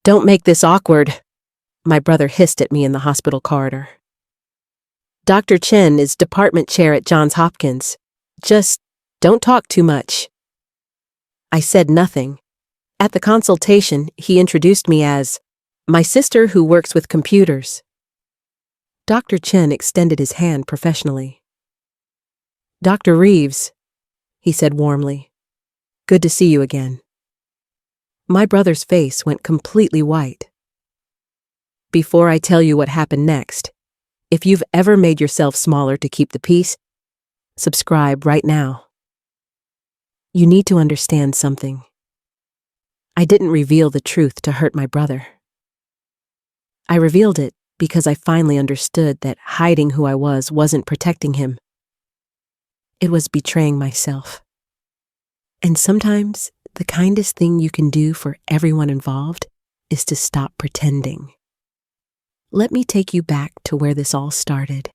Don't make this awkward, my brother hissed at me in the hospital corridor. Dr. Chen is department chair at Johns Hopkins. Just don't talk too much. I said nothing. At the consultation, he introduced me as my sister who works with computers. Dr. Chen extended his hand professionally. Dr. Reeves, he said warmly. Good to see you again. My brother's face went completely white. Before I tell you what happened next, if you've ever made yourself smaller to keep the peace, subscribe right now. You need to understand something. I didn't reveal the truth to hurt my brother. I revealed it because I finally understood that hiding who I was wasn't protecting him. It was betraying myself. And sometimes the kindest thing you can do for everyone involved is to stop pretending. Let me take you back to where this all started,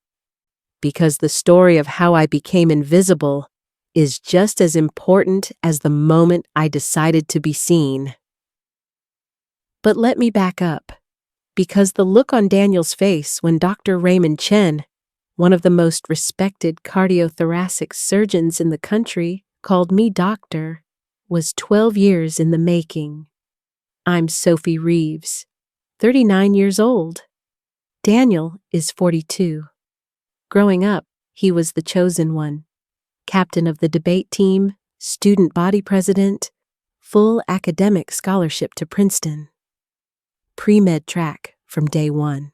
because the story of how I became invisible is just as important as the moment I decided to be seen. But let me back up, because the look on Daniel's face when Dr. Raymond Chen, one of the most respected cardiothoracic surgeons in the country, called me doctor, was 12 years in the making. I'm Sophie Reeves, 39 years old. Daniel is 42. Growing up, he was the chosen one. Captain of the debate team, student body president, full academic scholarship to Princeton. Pre-med track from day one.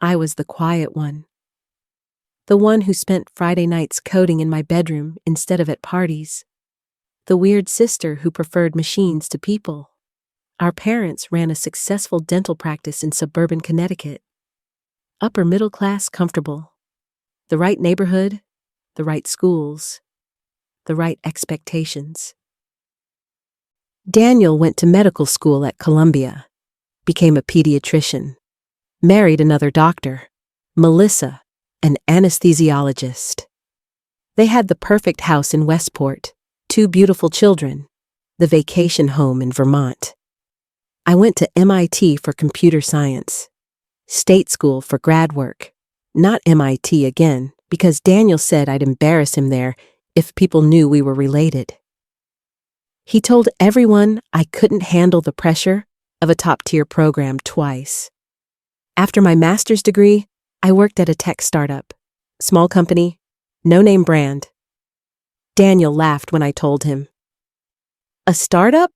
I was the quiet one. The one who spent Friday nights coding in my bedroom instead of at parties. The weird sister who preferred machines to people. Our parents ran a successful dental practice in suburban Connecticut. Upper middle class comfortable. The right neighborhood, the right schools, the right expectations. Daniel went to medical school at Columbia, became a pediatrician, married another doctor, Melissa, an anesthesiologist. They had the perfect house in Westport, 2 beautiful children, the vacation home in Vermont. I went to MIT for computer science, state school for grad work, not MIT again, because Daniel said I'd embarrass him there if people knew we were related. He told everyone I couldn't handle the pressure of a top-tier program twice. After my master's degree, I worked at a tech startup, small company, no-name brand. Daniel laughed when I told him. A startup?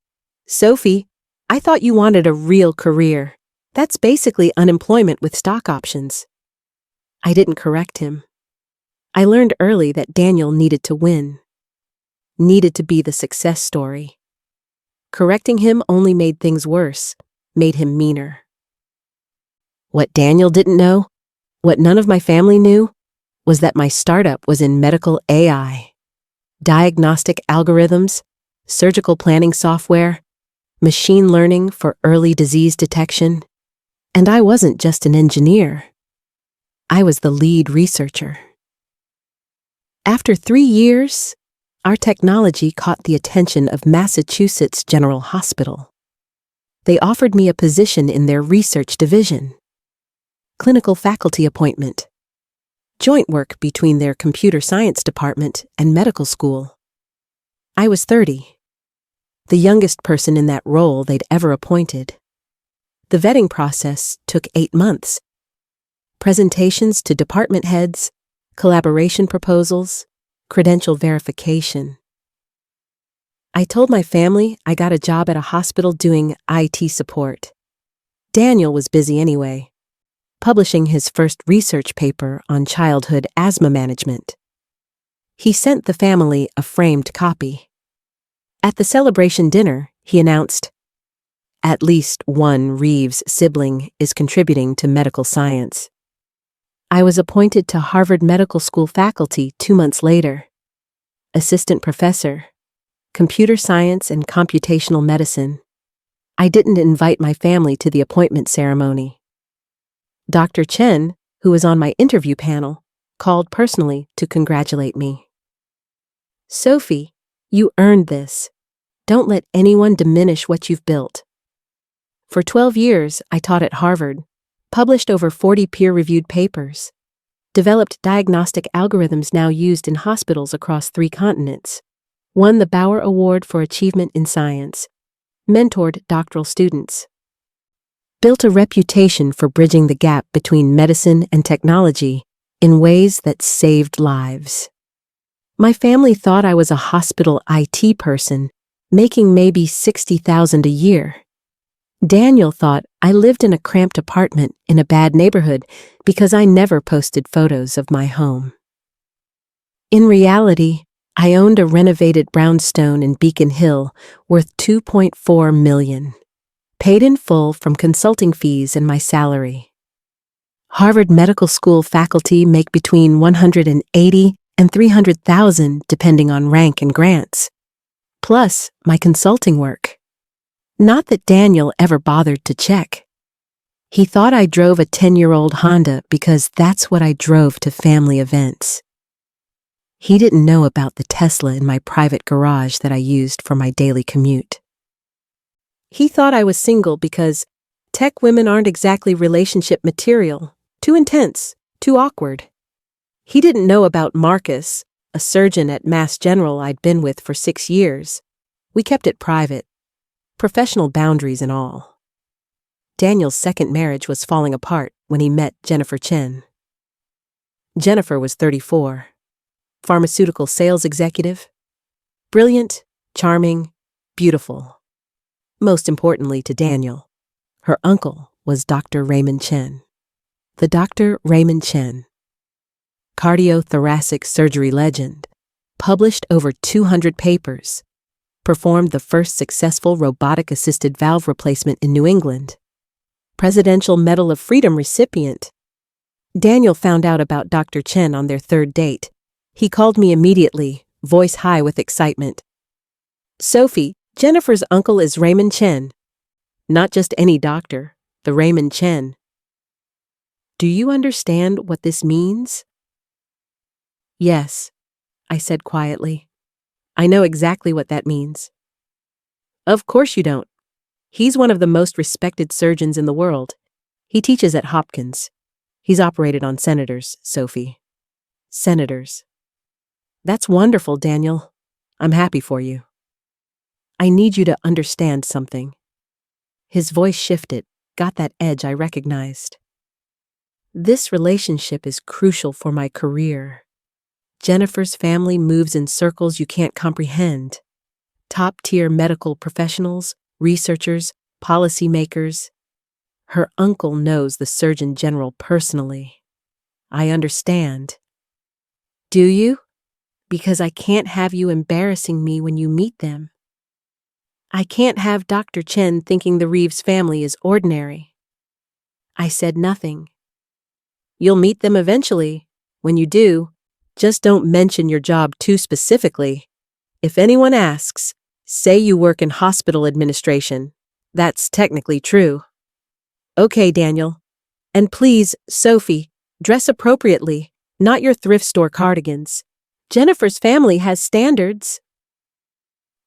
Sophie, I thought you wanted a real career. That's basically unemployment with stock options. I didn't correct him. I learned early that Daniel needed to win. Needed to be the success story. Correcting him only made things worse, made him meaner. What Daniel didn't know, what none of my family knew, was that my startup was in medical AI, diagnostic algorithms, surgical planning software, machine learning for early disease detection, and I wasn't just an engineer. I was the lead researcher. After 3 years, our technology caught the attention of Massachusetts General Hospital. They offered me a position in their research division. Clinical faculty appointment. Joint work between their computer science department and medical school. I was 30. The youngest person in that role they'd ever appointed. The vetting process took 8 months. Presentations to department heads, collaboration proposals, credential verification. I told my family I got a job at a hospital doing IT support. Daniel was busy anyway, publishing his first research paper on childhood asthma management. He sent the family a framed copy. At the celebration dinner, he announced, "At least one Reeves sibling is contributing to medical science." I was appointed to Harvard Medical School faculty 2 months later. Assistant professor, computer science and computational medicine. I didn't invite my family to the appointment ceremony. Dr. Chen, who was on my interview panel, called personally to congratulate me. "Sophie, you earned this. Don't let anyone diminish what you've built." For 12 years, I taught at Harvard, published over 40 peer-reviewed papers, developed diagnostic algorithms now used in hospitals across 3 continents, won the Bauer Award for Achievement in Science, mentored doctoral students, built a reputation for bridging the gap between medicine and technology in ways that saved lives. My family thought I was a hospital IT person, making maybe $60,000 a year. Daniel thought I lived in a cramped apartment in a bad neighborhood because I never posted photos of my home. In reality, I owned a renovated brownstone in Beacon Hill worth $2.4 million, paid in full from consulting fees and my salary. Harvard Medical School faculty make between $180,000 and $300,000 depending on rank and grants, plus my consulting work. Not that Daniel ever bothered to check. He thought I drove a 10-year-old Honda because that's what I drove to family events. He didn't know about the Tesla in my private garage that I used for my daily commute. He thought I was single because tech women aren't exactly relationship material, too intense, too awkward. He didn't know about Marcus, a surgeon at Mass General I'd been with for 6 years. We kept it private, professional boundaries and all. Daniel's second marriage was falling apart when he met Jennifer Chen. Jennifer was 34, pharmaceutical sales executive, brilliant, charming, beautiful. Most importantly to Daniel, her uncle was Dr. Raymond Chen. The Dr. Raymond Chen, cardiothoracic surgery legend, published over 200 papers, performed the first successful robotic-assisted valve replacement in New England, Presidential Medal of Freedom recipient. Daniel found out about Dr. Chen on their 3rd date. He called me immediately, voice high with excitement. "Sophie, Jennifer's uncle is Raymond Chen. Not just any doctor, the Raymond Chen. Do you understand what this means?" "Yes," I said quietly. "I know exactly what that means." "Of course you don't. He's one of the most respected surgeons in the world. He teaches at Hopkins. He's operated on senators, Sophie." "Senators. That's wonderful, Daniel. I'm happy for you. I need you to understand something." His voice shifted, got that edge I recognized. "This relationship is crucial for my career. Jennifer's family moves in circles you can't comprehend. Top-tier medical professionals, researchers, policymakers. Her uncle knows the Surgeon General personally. I understand." "Do you?" "Because I can't have you embarrassing me when you meet them. I can't have Dr. Chen thinking the Reeves family is ordinary." I said nothing. "You'll meet them eventually. When you do, just don't mention your job too specifically. If anyone asks, say you work in hospital administration. That's technically true." "Okay, Daniel. And please, Sophie, dress appropriately, not your thrift store cardigans. Jennifer's family has standards."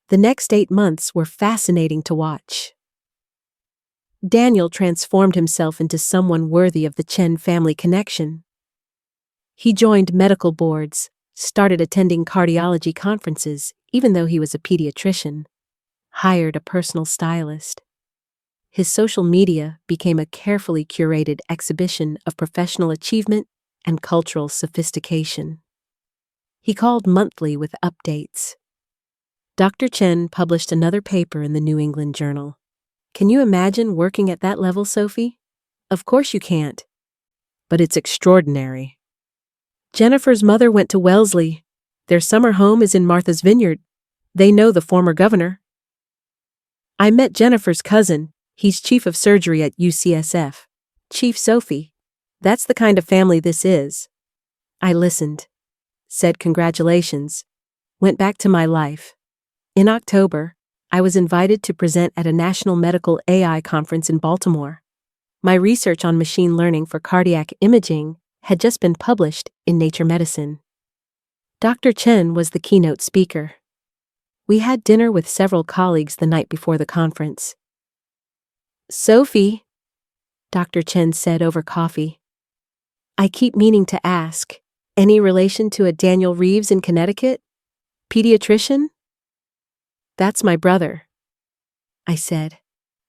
The next 8 months were fascinating to watch. Daniel transformed himself into someone worthy of the Chen family connection. He joined medical boards, started attending cardiology conferences, even though he was a pediatrician, hired a personal stylist. His social media became a carefully curated exhibition of professional achievement and cultural sophistication. He called monthly with updates. Dr. Chen published another paper in the New England Journal. Can you imagine working at that level, Sophie? Of course you can't. But it's extraordinary. Jennifer's mother went to Wellesley. Their summer home is in Martha's Vineyard. They know the former governor. I met Jennifer's cousin. He's chief of surgery at UCSF. Chief Sophie. That's the kind of family this is. I listened, said congratulations, went back to my life. In October, I was invited to present at a national medical AI conference in Baltimore. My research on machine learning for cardiac imaging had just been published in Nature Medicine. Dr. Chen was the keynote speaker. We had dinner with several colleagues the night before the conference. Sophie, Dr. Chen said over coffee. I keep meaning to ask, any relation to a Daniel Reeves in Connecticut? Pediatrician? That's my brother, I said.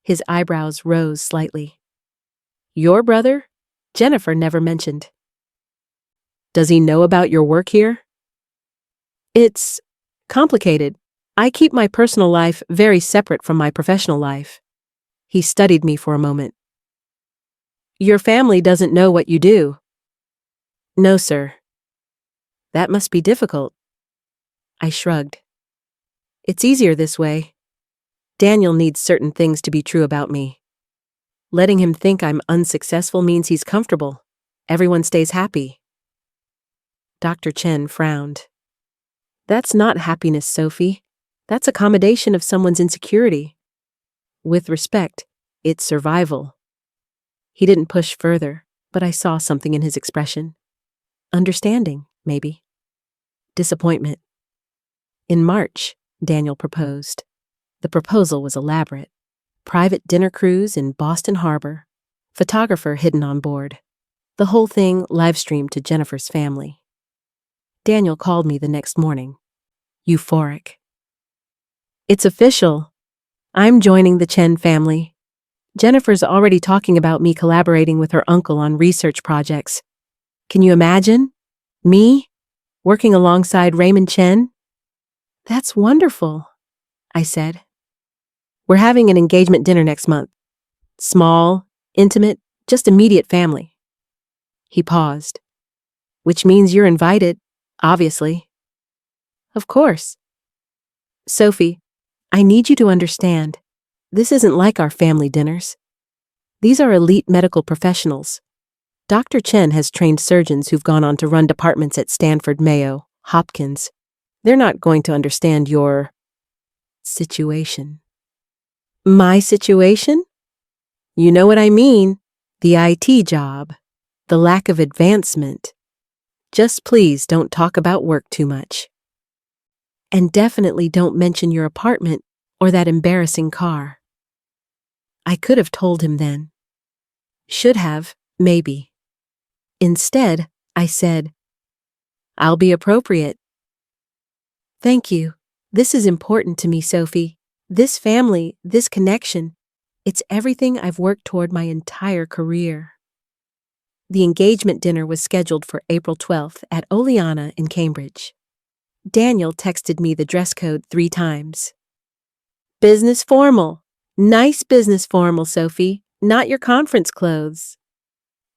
His eyebrows rose slightly. Your brother? Jennifer never mentioned. Does he know about your work here? It's complicated. I keep my personal life very separate from my professional life. He studied me for a moment. Your family doesn't know what you do? No, sir. That must be difficult. I shrugged. It's easier this way. Daniel needs certain things to be true about me. Letting him think I'm unsuccessful means he's comfortable. Everyone stays happy. Dr. Chen frowned. That's not happiness, Sophie. That's accommodation of someone's insecurity. With respect, it's survival. He didn't push further, but I saw something in his expression. Understanding, maybe. Disappointment. In March, Daniel proposed. The proposal was elaborate. Private dinner cruise in Boston Harbor. Photographer hidden on board. The whole thing live-streamed to Jennifer's family. Daniel called me the next morning. Euphoric. It's official. I'm joining the Chen family. Jennifer's already talking about me collaborating with her uncle on research projects. Can you imagine? Me? Working alongside Raymond Chen? That's wonderful, I said. We're having an engagement dinner next month. Small, intimate, just immediate family. He paused. Which means you're invited, obviously. Of course. Sophie, I need you to understand. This isn't like our family dinners. These are elite medical professionals. Dr. Chen has trained surgeons who've gone on to run departments at Stanford, Mayo, Hopkins. They're not going to understand your situation. My situation? You know what I mean. The IT job. The lack of advancement. Just please don't talk about work too much. And definitely don't mention your apartment or that embarrassing car. I could have told him then. Should have, maybe. Instead, I said, I'll be appropriate. Thank you. This is important to me, Sophie. This family, this connection, it's everything I've worked toward my entire career. The engagement dinner was scheduled for April 12th at Oleana in Cambridge. Daniel texted me the dress code 3 times. Business formal. Nice business formal, Sophie. Not your conference clothes.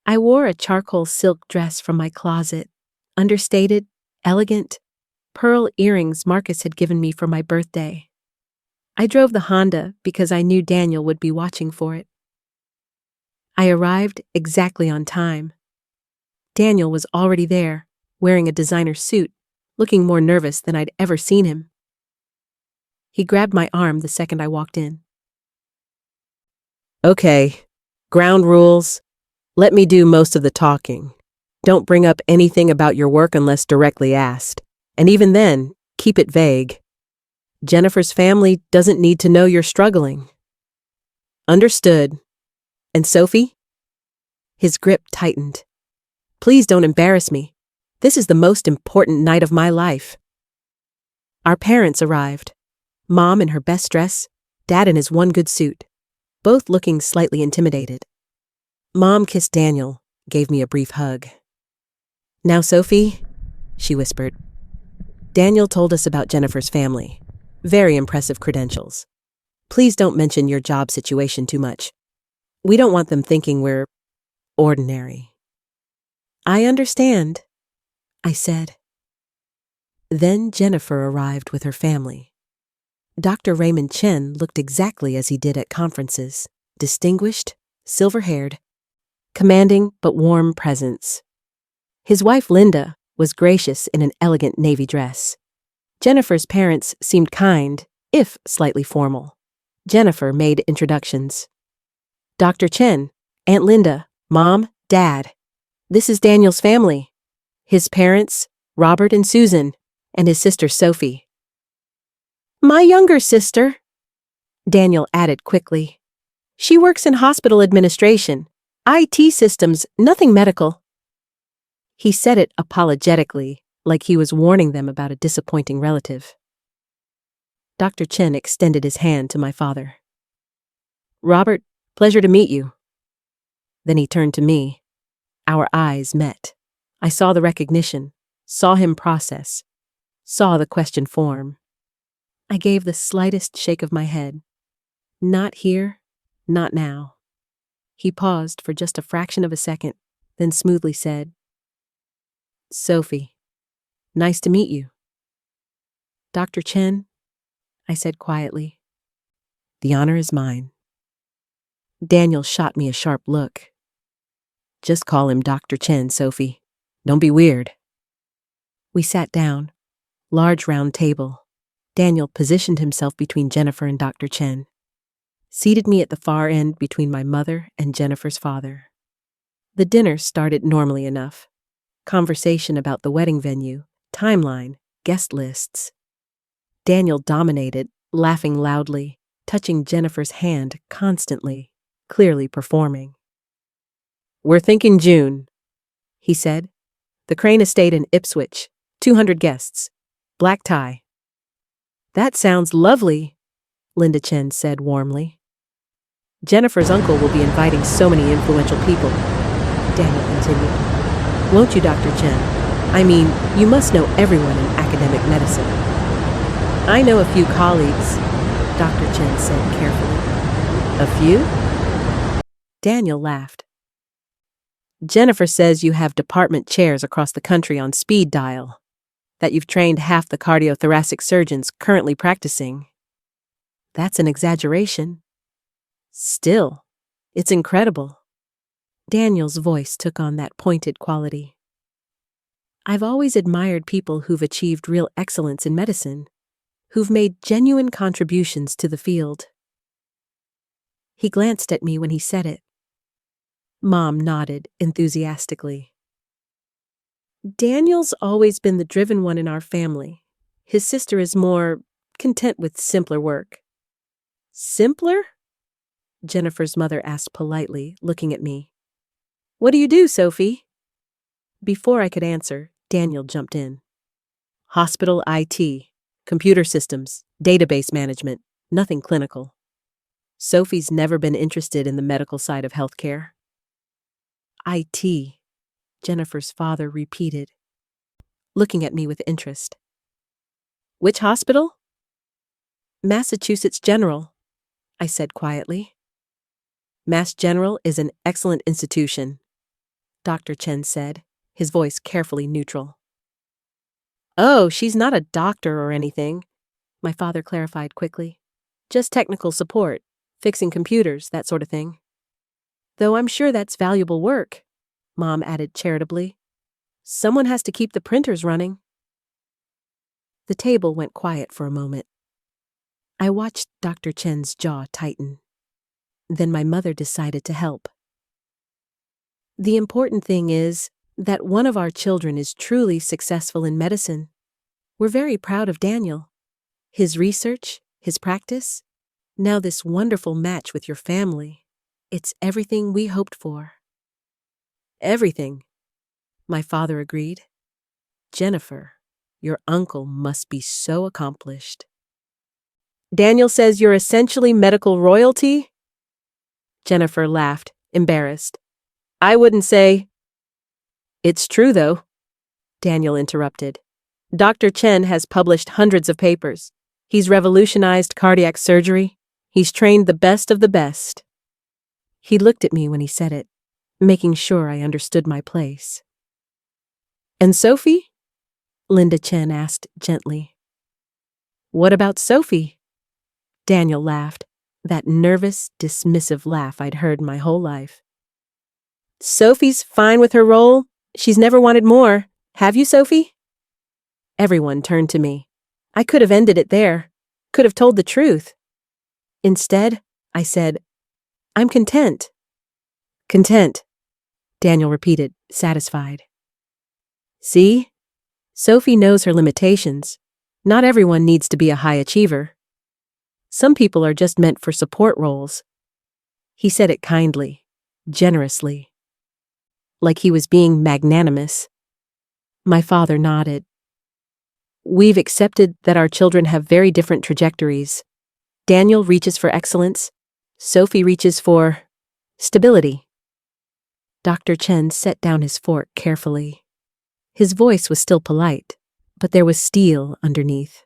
I wore a charcoal silk dress from my closet. Understated, elegant, pearl earrings Marcus had given me for my birthday. I drove the Honda because I knew Daniel would be watching for it. I arrived exactly on time. Daniel was already there, wearing a designer suit, looking more nervous than I'd ever seen him. He grabbed my arm the second I walked in. Okay, ground rules. Let me do most of the talking. Don't bring up anything about your work unless directly asked. And even then, keep it vague. Jennifer's family doesn't need to know you're struggling. Understood. And Sophie? His grip tightened. Please don't embarrass me. This is the most important night of my life. Our parents arrived. Mom in her best dress, Dad in his one good suit, both looking slightly intimidated. Mom kissed Daniel, gave me a brief hug. Now, Sophie, she whispered. Daniel told us about Jennifer's family. Very impressive credentials. Please don't mention your job situation too much. We don't want them thinking we're ordinary. I understand, I said. Then Jennifer arrived with her family. Dr. Raymond Chen looked exactly as he did at conferences, distinguished, silver-haired, commanding but warm presence. His wife Linda was gracious in an elegant navy dress. Jennifer's parents seemed kind, if slightly formal. Jennifer made introductions. Dr. Chen, Aunt Linda, Mom, Dad. This is Daniel's family. His parents, Robert and Susan, and his sister Sophie. My younger sister, Daniel added quickly. She works in hospital administration, IT systems, nothing medical. He said it apologetically, like he was warning them about a disappointing relative. Dr. Chen extended his hand to my father. Robert, pleasure to meet you. Then he turned to me. Our eyes met. I saw the recognition, saw him process, saw the question form. I gave the slightest shake of my head. Not here, not now. He paused for just a fraction of a second, then smoothly said, Sophie, nice to meet you. Dr. Chen, I said quietly, the honor is mine. Daniel shot me a sharp look. Just call him Dr. Chen, Sophie. Don't be weird. We sat down. Large round table. Daniel positioned himself between Jennifer and Dr. Chen. Seated me at the far end between my mother and Jennifer's father. The dinner started normally enough. Conversation about the wedding venue, timeline, guest lists. Daniel dominated, laughing loudly, touching Jennifer's hand constantly, clearly performing. We're thinking June, he said. The Crane Estate in Ipswich, 200 guests. Black tie. That sounds lovely, Linda Chen said warmly. Jennifer's uncle will be inviting so many influential people, Daniel continued. Won't you, Dr. Chen? I mean, you must know everyone in academic medicine. I know a few colleagues, Dr. Chen said carefully. A few? Daniel laughed. Jennifer says you have department chairs across the country on speed dial, that you've trained half the cardiothoracic surgeons currently practicing. That's an exaggeration. Still, it's incredible. Daniel's voice took on that pointed quality. I've always admired people who've achieved real excellence in medicine, who've made genuine contributions to the field. He glanced at me when he said it. Mom nodded enthusiastically. Daniel's always been the driven one in our family. His sister is more content with simpler work. Simpler? Jennifer's mother asked politely, looking at me. What do you do, Sophie? Before I could answer, Daniel jumped in. Hospital IT, computer systems, database management, nothing clinical. Sophie's never been interested in the medical side of healthcare. IT, Jennifer's father repeated, looking at me with interest. Which hospital? Massachusetts General, I said quietly. Mass General is an excellent institution, Dr. Chen said, his voice carefully neutral. Oh, she's not a doctor or anything, my father clarified quickly. Just technical support, fixing computers, that sort of thing. Though I'm sure that's valuable work, Mom added charitably. Someone has to keep the printers running. The table went quiet for a moment. I watched Dr. Chen's jaw tighten. Then my mother decided to help. The important thing is that one of our children is truly successful in medicine. We're very proud of Daniel. His research, his practice, now this wonderful match with your family. It's everything we hoped for. Everything, my father agreed. Jennifer, your uncle must be so accomplished. Daniel says you're essentially medical royalty? Jennifer laughed, embarrassed. I wouldn't say. It's true, though, Daniel interrupted. Dr. Chen has published hundreds of papers. He's revolutionized cardiac surgery. He's trained the best of the best. He looked at me when he said it, making sure I understood my place. And Sophie? Linda Chen asked gently. What about Sophie? Daniel laughed, that nervous, dismissive laugh I'd heard my whole life. Sophie's fine with her role. She's never wanted more. Have you, Sophie? Everyone turned to me. I could have ended it there, could have told the truth. Instead, I said, I'm content. Content, Daniel repeated, satisfied. See? Sophie knows her limitations. Not everyone needs to be a high achiever. Some people are just meant for support roles. He said it kindly, generously, like he was being magnanimous. My father nodded. We've accepted that our children have very different trajectories. Daniel reaches for excellence. Sophie reaches for stability. Dr. Chen set down his fork carefully. His voice was still polite, but there was steel underneath.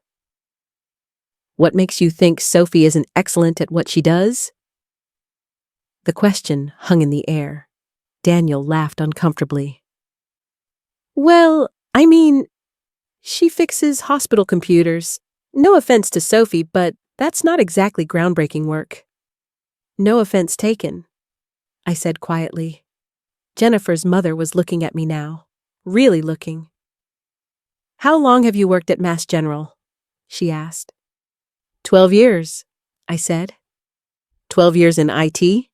What makes you think Sophie isn't excellent at what she does? The question hung in the air. Daniel laughed uncomfortably. Well, I mean, she fixes hospital computers. No offense to Sophie, but that's not exactly groundbreaking work. No offense taken, I said quietly. Jennifer's mother was looking at me now, really looking. How long have you worked at Mass General? She asked. 12 years, I said. 12 years in IT?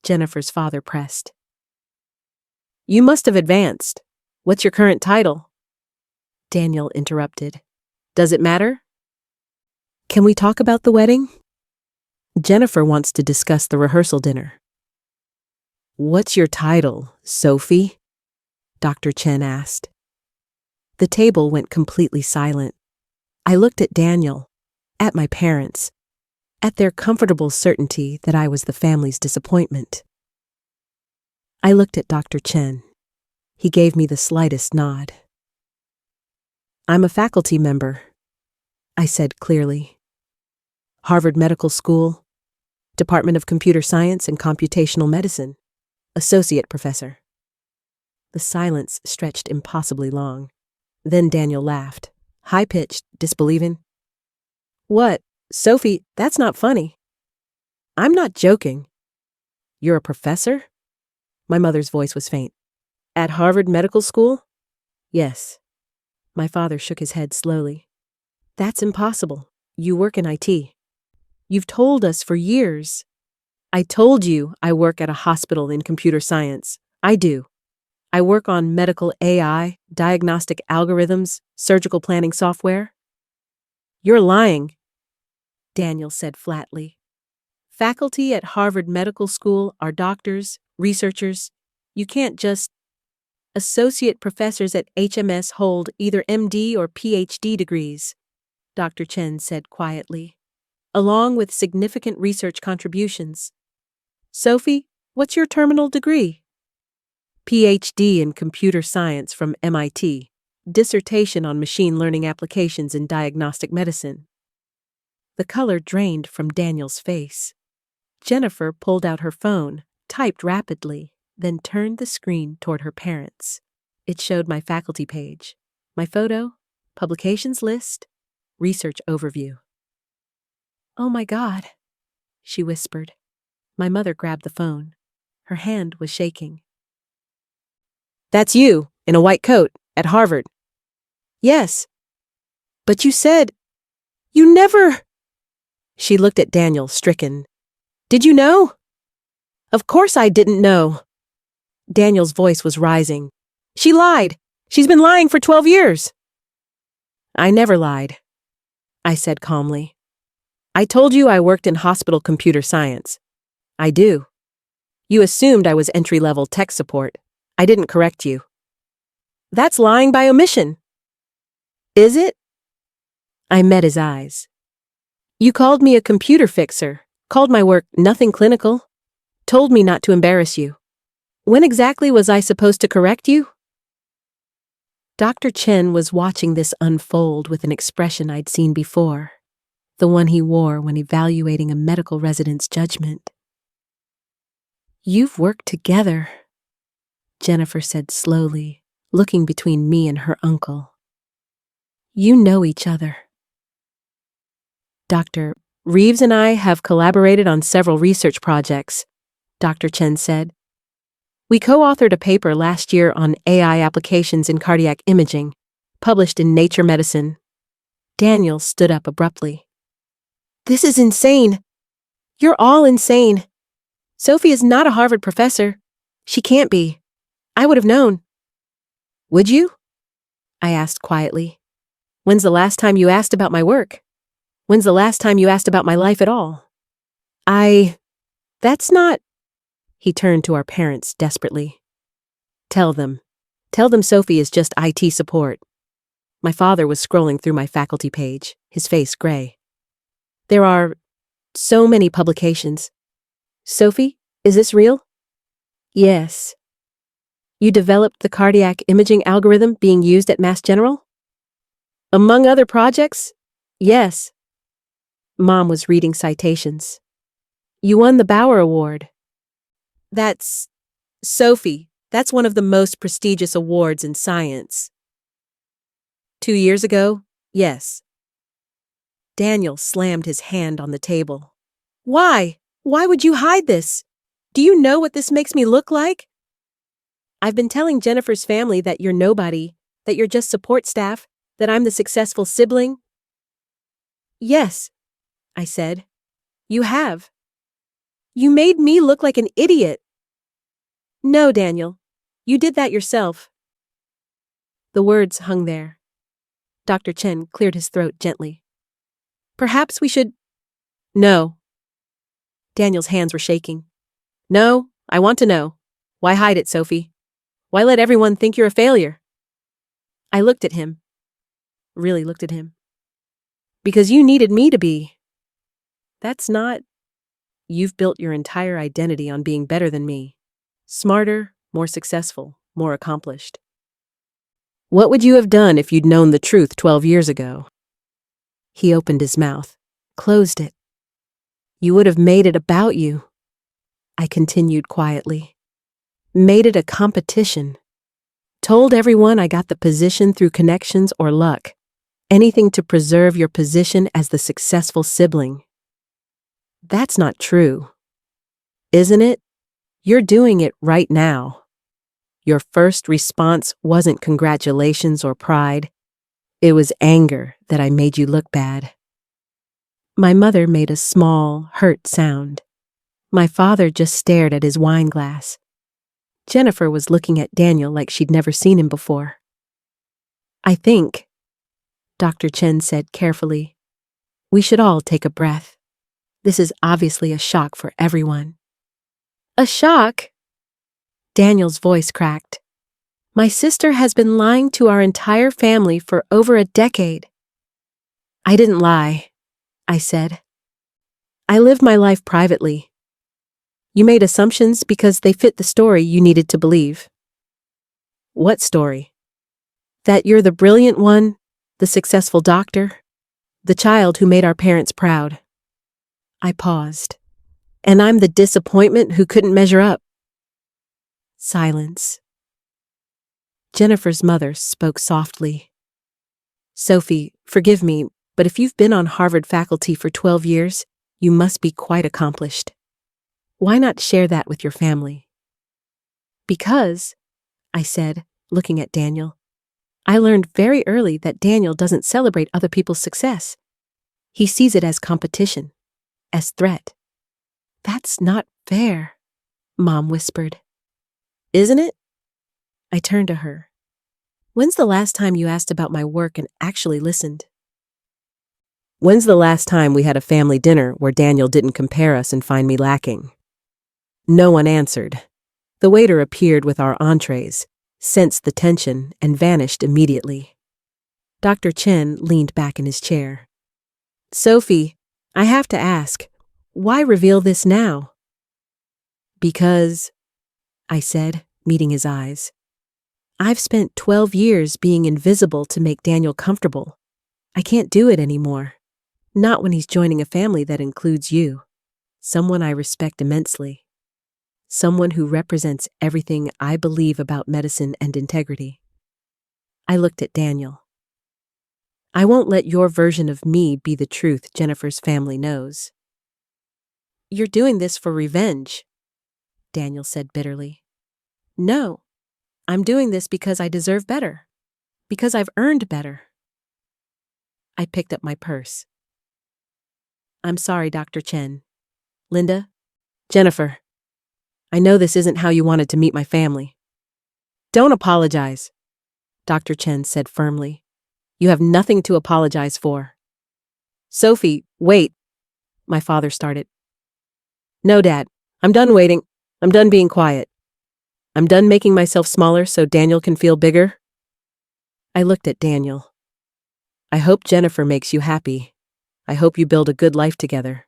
Jennifer's father pressed. You must have advanced. What's your current title? Daniel interrupted. Does it matter? Can we talk about the wedding? Jennifer wants to discuss the rehearsal dinner. What's your title, Sophie? Dr. Chen asked. The table went completely silent. I looked at Daniel, at my parents, at their comfortable certainty that I was the family's disappointment. I looked at Dr. Chen. He gave me the slightest nod. I'm a faculty member, I said clearly. Harvard Medical School, Department of Computer Science and Computational Medicine, Associate Professor. The silence stretched impossibly long. Then Daniel laughed, high-pitched, disbelieving. What? Sophie, that's not funny. I'm not joking. You're a professor? My mother's voice was faint. At Harvard Medical School? Yes. My father shook his head slowly. That's impossible. You work in IT. You've told us for years. I told you I work at a hospital in computer science. I do. I work on medical AI, diagnostic algorithms, surgical planning software. You're lying, Daniel said flatly. Faculty at Harvard Medical School are doctors, researchers. You can't just... Associate professors at HMS hold either MD or PhD degrees, Dr. Chen said quietly, along with significant research contributions. Sophie, what's your terminal degree? PhD in computer science from MIT, dissertation on machine learning applications in diagnostic medicine. The color drained from Daniel's face. Jennifer pulled out her phone, typed rapidly, then turned the screen toward her parents. It showed my faculty page, my photo, publications list, research overview. Oh my God, she whispered. My mother grabbed the phone. Her hand was shaking. That's you, in a white coat, at Harvard. Yes. But you said... You never... She looked at Daniel, stricken. Did you know? Of course I didn't know. Daniel's voice was rising. She lied. She's been lying for 12 years. I never lied, I said calmly. I told you I worked in hospital computer science. I do. You assumed I was entry-level tech support. I didn't correct you. That's lying by omission. Is it? I met his eyes. You called me a computer fixer, called my work nothing clinical, told me not to embarrass you. When exactly was I supposed to correct you? Dr. Chen was watching this unfold with an expression I'd seen before, the one he wore when evaluating a medical resident's judgment. You've worked together, Jennifer said slowly, looking between me and her uncle. You know each other. Dr. Reeves and I have collaborated on several research projects, Dr. Chen said. We co-authored a paper last year on AI applications in cardiac imaging, published in Nature Medicine. Daniel stood up abruptly. This is insane. You're all insane. Sophie is not a Harvard professor. She can't be. I would have known. Would you? I asked quietly. When's the last time you asked about my work? When's the last time you asked about my life at all? The That's not... He turned to our parents desperately. Tell them Sophie is just IT support. My father was scrolling through my faculty page, his face gray. There are so many publications. Sophie, is this real? Yes. You developed the cardiac imaging algorithm being used at Mass General? Among other projects? Yes. Mom was reading citations. You won the Bauer Award. That's... Sophie, that's one of the most prestigious awards in science. 2 years ago? Yes. Daniel slammed his hand on the table. Why? Why would you hide this? Do you know what this makes me look like? I've been telling Jennifer's family that you're nobody, that you're just support staff, that I'm the successful sibling. Yes, I said. You have. You made me look like an idiot. No, Daniel. You did that yourself. The words hung there. Dr. Chen cleared his throat gently. Perhaps we should... No. Daniel's hands were shaking. No, I want to know. Why hide it, Sophie? Why let everyone think you're a failure? I looked at him. Really looked at him. Because you needed me to be. That's not... You've built your entire identity on being better than me. Smarter, more successful, more accomplished. What would you have done if you'd known the truth 12 years ago? He opened his mouth, closed it. You would have made it about you. I continued quietly. Made it a competition. Told everyone I got the position through connections or luck. Anything to preserve your position as the successful sibling. That's not true. Isn't it? You're doing it right now. Your first response wasn't congratulations or pride. It was anger that I made you look bad. My mother made a small, hurt sound. My father just stared at his wine glass. Jennifer was looking at Daniel like she'd never seen him before. I think, Dr. Chen said carefully, we should all take a breath. This is obviously a shock for everyone. A shock? Daniel's voice cracked. My sister has been lying to our entire family for over a decade. I didn't lie, I said. I lived my life privately. You made assumptions because they fit the story you needed to believe. What story? That you're the brilliant one, the successful doctor, the child who made our parents proud. I paused. And I'm the disappointment who couldn't measure up. Silence. Jennifer's mother spoke softly. Sophie, forgive me, but if you've been on Harvard faculty for 12 years, you must be quite accomplished. Why not share that with your family? Because, I said, looking at Daniel, I learned very early that Daniel doesn't celebrate other people's success. He sees it as competition, as threat. That's not fair, Mom whispered. Isn't it? I turned to her. When's the last time you asked about my work and actually listened? When's the last time we had a family dinner where Daniel didn't compare us and find me lacking? No one answered. The waiter appeared with our entrees, sensed the tension, and vanished immediately. Dr. Chen leaned back in his chair. Sophie, I have to ask, why reveal this now? Because, I said, meeting his eyes, I've spent 12 years being invisible to make Daniel comfortable. I can't do it anymore. Not when he's joining a family that includes you, someone I respect immensely, someone who represents everything I believe about medicine and integrity. I looked at Daniel. I won't let your version of me be the truth Jennifer's family knows. You're doing this for revenge, Daniel said bitterly. No, I'm doing this because I deserve better, because I've earned better. I picked up my purse. I'm sorry, Dr. Chen. Linda, Jennifer, I know this isn't how you wanted to meet my family. Don't apologize, Dr. Chen said firmly. You have nothing to apologize for. Sophie, wait, my father started. No, Dad, I'm done waiting. I'm done being quiet. I'm done making myself smaller so Daniel can feel bigger. I looked at Daniel. I hope Jennifer makes you happy. I hope you build a good life together.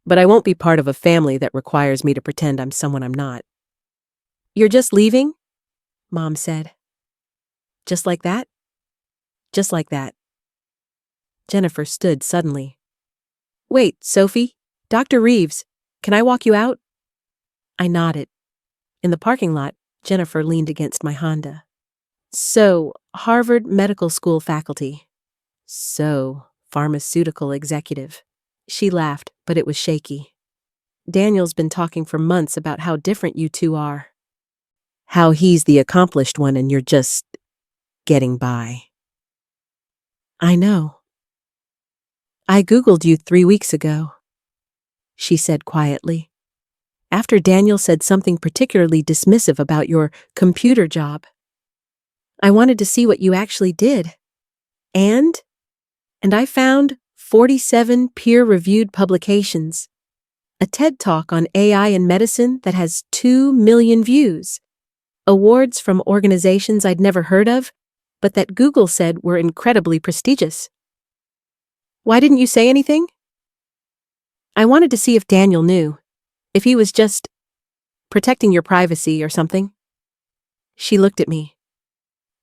But I won't be part of a family that requires me to pretend I'm someone I'm not. You're just leaving? Mom said. Just like that? Just like that. Jennifer stood suddenly. Wait, Sophie, Dr. Reeves, can I walk you out? I nodded. In the parking lot, Jennifer leaned against my Honda. So, Harvard Medical School faculty. So, pharmaceutical executive. She laughed, but it was shaky. Daniel's been talking for months about how different you two are. How he's the accomplished one and you're just getting by. I know. I Googled you 3 weeks ago, she said quietly. After Daniel said something particularly dismissive about your computer job. I wanted to see what you actually did. And I found 47 peer-reviewed publications. A TED Talk on AI in medicine that has 2 million views. Awards from organizations I'd never heard of, but that Google said were incredibly prestigious. Why didn't you say anything? I wanted to see if Daniel knew. If he was just protecting your privacy or something. She looked at me.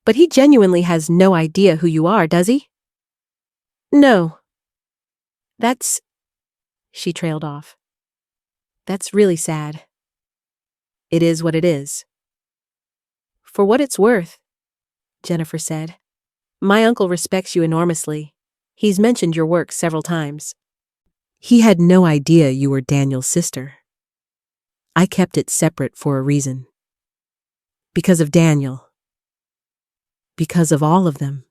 But he genuinely has no idea who you are, does he? No. She trailed off. That's really sad. It is what it is. For what it's worth, Jennifer said. My uncle respects you enormously. He's mentioned your work several times. He had no idea you were Daniel's sister. I kept it separate for a reason. Because of Daniel. Because of all of them,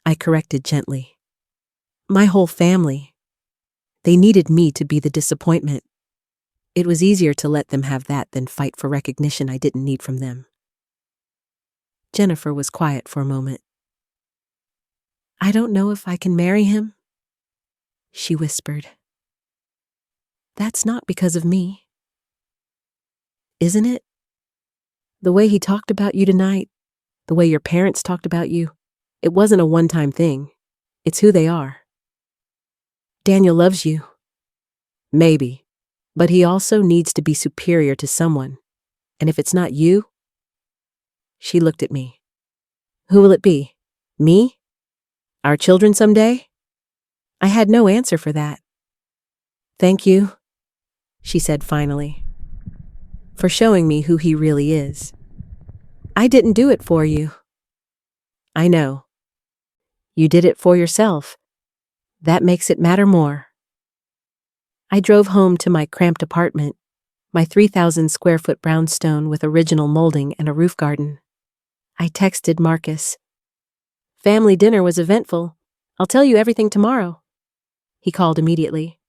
I corrected gently. My whole family. They needed me to be the disappointment. It was easier to let them have that than fight for recognition I didn't need from them. Jennifer was quiet for a moment. I don't know if I can marry him, she whispered. That's not because of me. Isn't it? The way he talked about you tonight, the way your parents talked about you, it wasn't a one-time thing. It's who they are. Daniel loves you. Maybe. But he also needs to be superior to someone. And if it's not you? She looked at me. Who will it be? Me? Our children someday? I had no answer for that. Thank you, she said finally, for showing me who he really is. I didn't do it for you. I know. You did it for yourself. That makes it matter more. I drove home to my cramped apartment, my 3,000 square foot brownstone with original molding and a roof garden. I texted Marcus. Family dinner was eventful. I'll tell you everything tomorrow. He called immediately.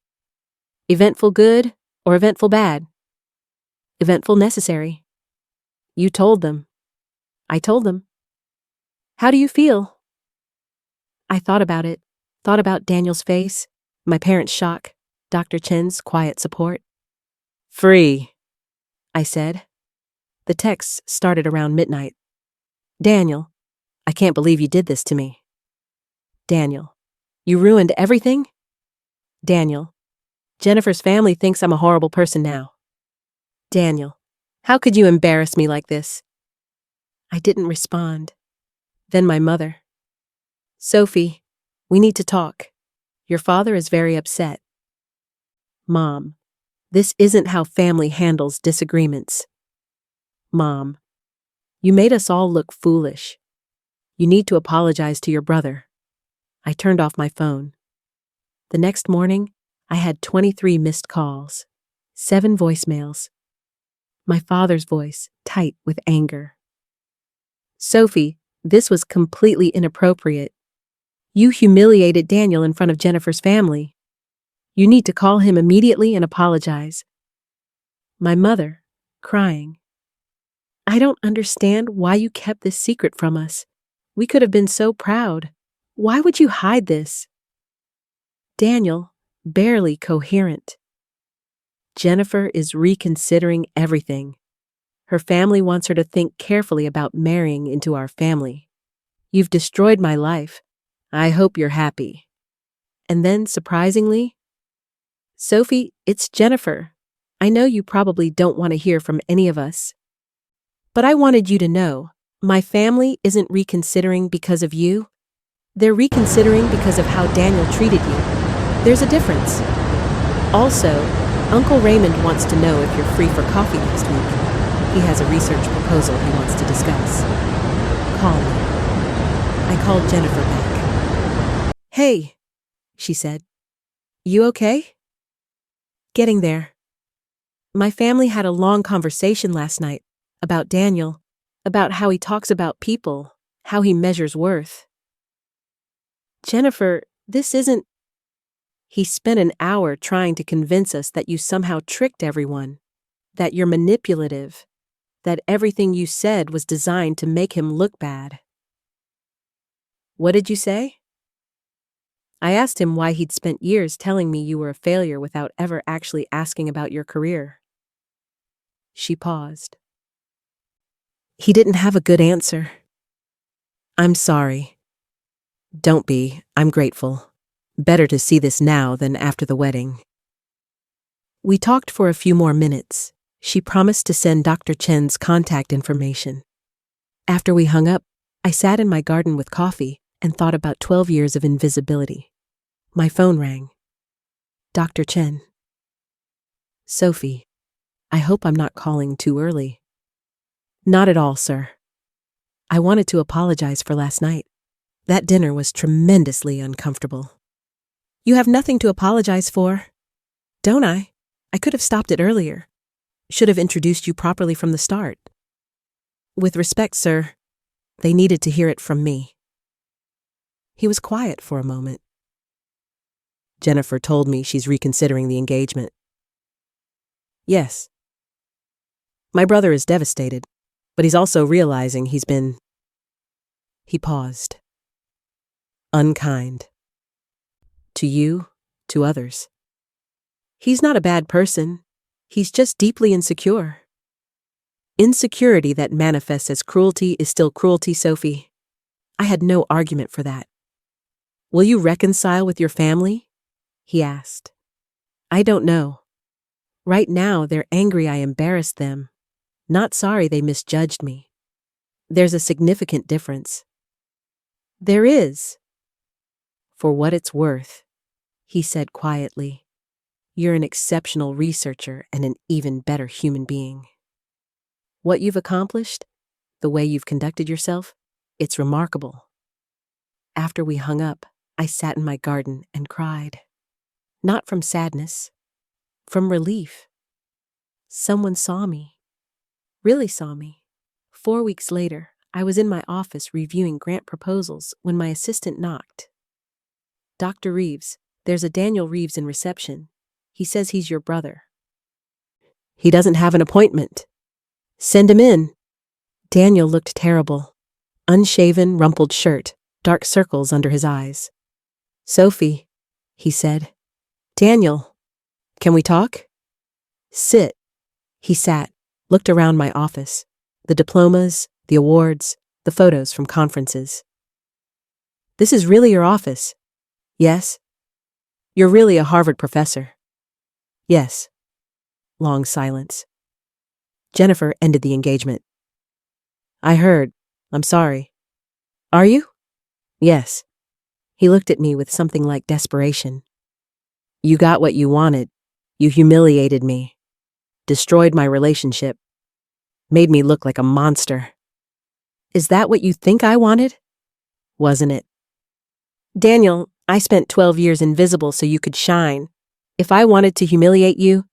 Eventful good or eventful bad? Eventful necessary. You told them. I told them. How do you feel? I thought about it, thought about Daniel's face, my parents' shock, Dr. Chen's quiet support. Free, I said. The texts started around midnight. Daniel, I can't believe you did this to me. Daniel, you ruined everything? Daniel, Jennifer's family thinks I'm a horrible person now. Daniel, how could you embarrass me like this? I didn't respond. Then my mother. Sophie, we need to talk. Your father is very upset. Mom, this isn't how family handles disagreements. Mom, you made us all look foolish. You need to apologize to your brother. I turned off my phone. The next morning, I had 23 missed calls, 7 voicemails. My father's voice, tight with anger. Sophie, this was completely inappropriate. You humiliated Daniel in front of Jennifer's family. You need to call him immediately and apologize. My mother, crying. I don't understand why you kept this secret from us. We could have been so proud. Why would you hide this? Daniel, barely coherent. Jennifer is reconsidering everything. Her family wants her to think carefully about marrying into our family. You've destroyed my life. I hope you're happy. And then, surprisingly, Sophie, it's Jennifer. I know you probably don't want to hear from any of us. But I wanted you to know, my family isn't reconsidering because of you. They're reconsidering because of how Daniel treated you. There's a difference. Also, Uncle Raymond wants to know if you're free for coffee next week. He has a research proposal he wants to discuss. Call me. I called Jennifer back. Hey, she said. You okay? Getting there. My family had a long conversation last night about Daniel, about how he talks about people, how he measures worth. Jennifer, this isn't... He spent an hour trying to convince us that you somehow tricked everyone, that you're manipulative, that everything you said was designed to make him look bad. What did you say? I asked him why he'd spent years telling me you were a failure without ever actually asking about your career. She paused. He didn't have a good answer. I'm sorry. Don't be, I'm grateful. Better to see this now than after the wedding. We talked for a few more minutes. She promised to send Dr. Chen's contact information. After we hung up, I sat in my garden with coffee and thought about 12 years of invisibility. My phone rang. Dr. Chen. Sophie, I hope I'm not calling too early. Not at all, sir. I wanted to apologize for last night. That dinner was tremendously uncomfortable. You have nothing to apologize for. Don't I? I could have stopped it earlier. Should have introduced you properly from the start. With respect, sir, they needed to hear it from me. He was quiet for a moment. Jennifer told me she's reconsidering the engagement. Yes. My brother is devastated, but he's also realizing he's been... He paused. Unkind. To you, to others. He's not a bad person. He's just deeply insecure. Insecurity that manifests as cruelty is still cruelty, Sophie. I had no argument for that. Will you reconcile with your family? He asked. I don't know. Right now, they're angry I embarrassed them, not sorry they misjudged me. There's a significant difference. There is. For what it's worth, he said quietly, you're an exceptional researcher and an even better human being. What you've accomplished, the way you've conducted yourself, it's remarkable. After we hung up, I sat in my garden and cried. Not from sadness, from relief. Someone saw me, really saw me. 4 weeks later, I was in my office reviewing grant proposals when my assistant knocked. Dr. Reeves, there's a Daniel Reeves in reception. He says he's your brother. He doesn't have an appointment. Send him in. Daniel looked terrible. Unshaven, rumpled shirt, dark circles under his eyes. Sophie, he said. Daniel, can we talk? Sit. He sat, looked around my office. The diplomas, the awards, the photos from conferences. This is really your office? Yes. You're really a Harvard professor? Yes. Long silence. Jennifer ended the engagement. I heard. I'm sorry. Are you? Yes. He looked at me with something like desperation. You got what you wanted. You humiliated me. Destroyed my relationship. Made me look like a monster. Is that what you think I wanted? Wasn't it? Daniel, I spent 12 years invisible so you could shine. If I wanted to humiliate you,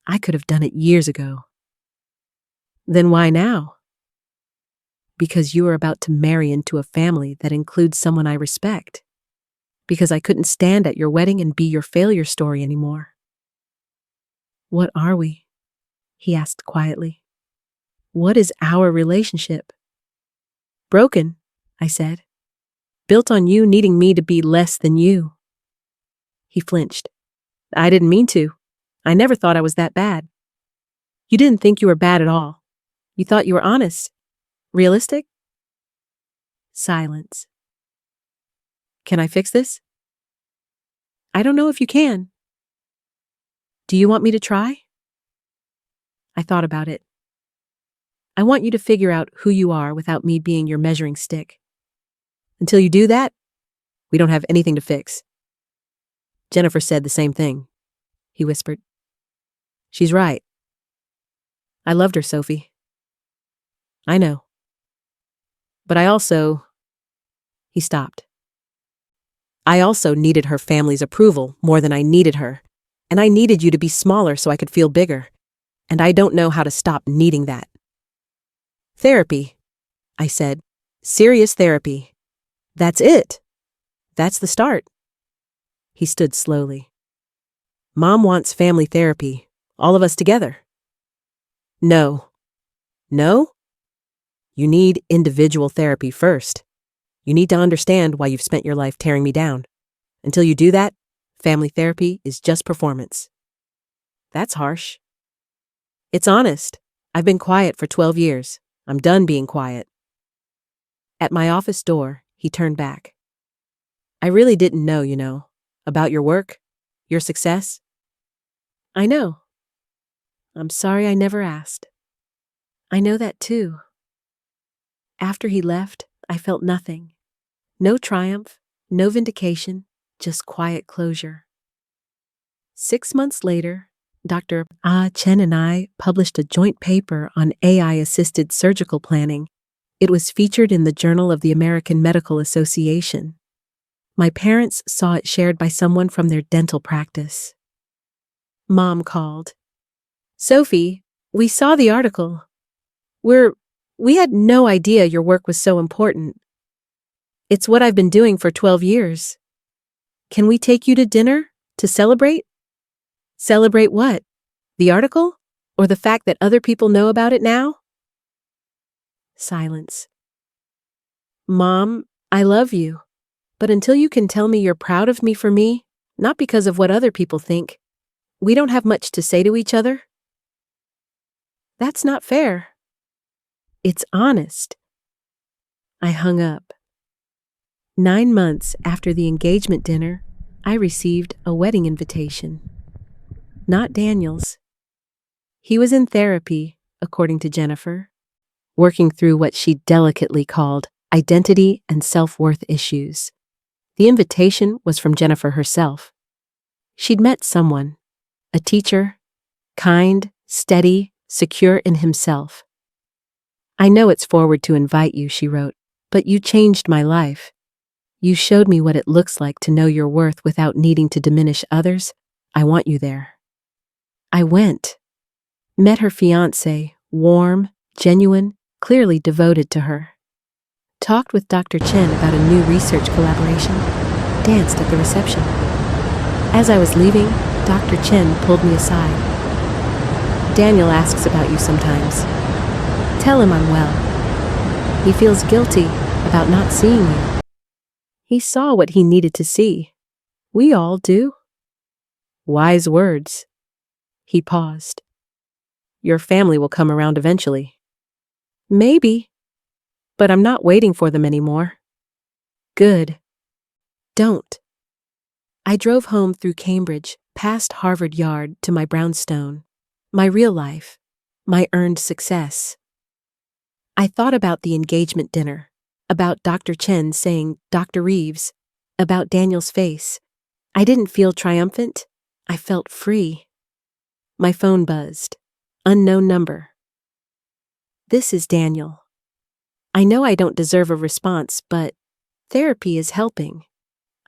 I could have done it years ago. Then why now? Because you are about to marry into a family that includes someone I respect. Because I couldn't stand at your wedding and be your failure story anymore. What are we? He asked quietly. What is our relationship? Broken, I said. Built on you needing me to be less than you. He flinched. I didn't mean to. I never thought I was that bad. You didn't think you were bad at all. You thought you were honest. Realistic? Silence. Can I fix this? I don't know if you can. Do you want me to try? I thought about it. I want you to figure out who you are without me being your measuring stick. Until you do that, we don't have anything to fix. Jennifer said the same thing, he whispered. She's right. I loved her, Sophie. I know. But he stopped. I also needed her family's approval more than I needed her, and I needed you to be smaller so I could feel bigger, and I don't know how to stop needing that. Therapy, I said. Serious therapy. That's it. That's the start. He stood slowly. Mom wants family therapy, all of us together. No. No? You need individual therapy first. You need to understand why you've spent your life tearing me down. Until you do that, family therapy is just performance. That's harsh. It's honest. I've been quiet for 12 years. I'm done being quiet. At my office door, he turned back. I really didn't know, about your work, your success. I know. I'm sorry I never asked. I know that too. After he left, I felt nothing. No triumph, no vindication, just quiet closure. 6 months later, Dr. Chen and I published a joint paper on AI-assisted surgical planning. It was featured in the Journal of the American Medical Association. My parents saw it shared by someone from their dental practice. Mom called. Sophie, we saw the article. We had no idea your work was so important. It's what I've been doing for 12 years. Can we take you to dinner to celebrate? Celebrate what? The article? Or the fact that other people know about it now? Silence. Mom, I love you. But until you can tell me you're proud of me for me, not because of what other people think, we don't have much to say to each other. That's not fair. It's honest. I hung up. 9 months after the engagement dinner, I received a wedding invitation. Not Daniel's. He was in therapy, according to Jennifer, working through what she delicately called identity and self-worth issues. The invitation was from Jennifer herself. She'd met someone, a teacher, kind, steady, secure in himself. I know it's forward to invite you, she wrote, but you changed my life. You showed me what it looks like to know your worth without needing to diminish others. I want you there. I went. Met her fiancé, warm, genuine, clearly devoted to her. Talked with Dr. Chen about a new research collaboration. Danced at the reception. As I was leaving, Dr. Chen pulled me aside. Daniel asks about you sometimes. Tell him I'm well. He feels guilty about not seeing you. He saw what he needed to see. We all do. Wise words. He paused. Your family will come around eventually. Maybe. But I'm not waiting for them anymore. Good. Don't. I drove home through Cambridge, past Harvard Yard to my brownstone. My real life. My earned success. I thought about the engagement dinner. About Dr. Chen saying, Dr. Reeves. About Daniel's face. I didn't feel triumphant. I felt free. My phone buzzed. Unknown number. This is Daniel. I know I don't deserve a response, but therapy is helping.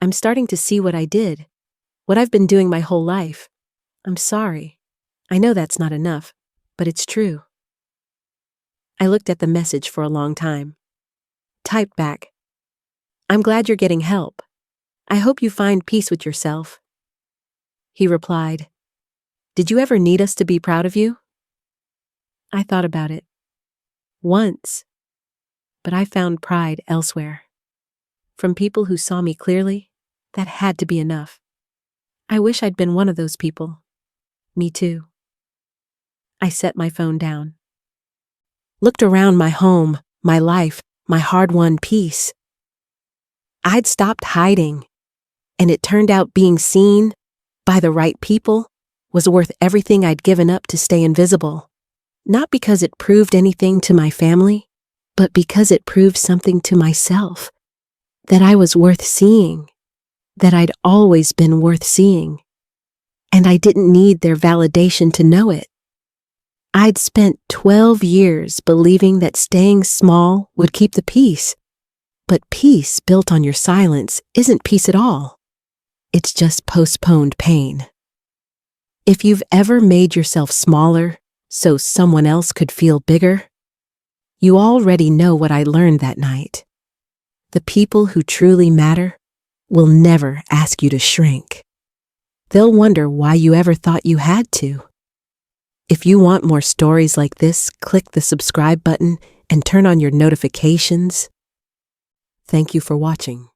I'm starting to see what I did, what I've been doing my whole life. I'm sorry. I know that's not enough, but it's true. I looked at the message for a long time. Typed back. I'm glad you're getting help. I hope you find peace with yourself. He replied, Did you ever need us to be proud of you? I thought about it. Once. But I found pride elsewhere. From people who saw me clearly, that had to be enough. I wish I'd been one of those people. Me too. I set my phone down. Looked around my home, my life, my hard-won peace. I'd stopped hiding, and it turned out being seen by the right people was worth everything I'd given up to stay invisible. Not because it proved anything to my family, but because it proved something to myself. That I was worth seeing. That I'd always been worth seeing. And I didn't need their validation to know it. I'd spent 12 years believing that staying small would keep the peace. But peace built on your silence isn't peace at all. It's just postponed pain. If you've ever made yourself smaller so someone else could feel bigger, you already know what I learned that night. The people who truly matter will never ask you to shrink. They'll wonder why you ever thought you had to. If you want more stories like this, click the subscribe button and turn on your notifications. Thank you for watching.